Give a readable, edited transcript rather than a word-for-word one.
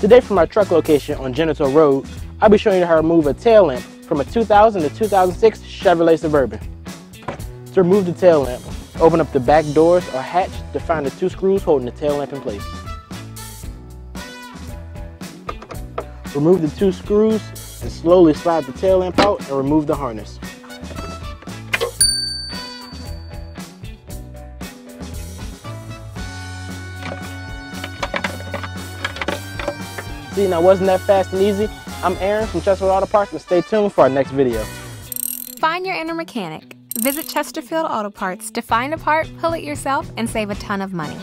Today from our truck location on Genital Road, I'll be showing you how to remove a tail lamp from a 2000 to 2006 Chevrolet Suburban. To remove the tail lamp, open up the back doors or hatch to find the two screws holding the tail lamp in place. Remove the two screws and slowly slide the tail lamp out and remove the harness. See, now wasn't that fast and easy? I'm Aaron from Chesterfield Auto Parts, and stay tuned for our next video. Find your inner mechanic. Visit Chesterfield Auto Parts to find a part, pull it yourself, and save a ton of money.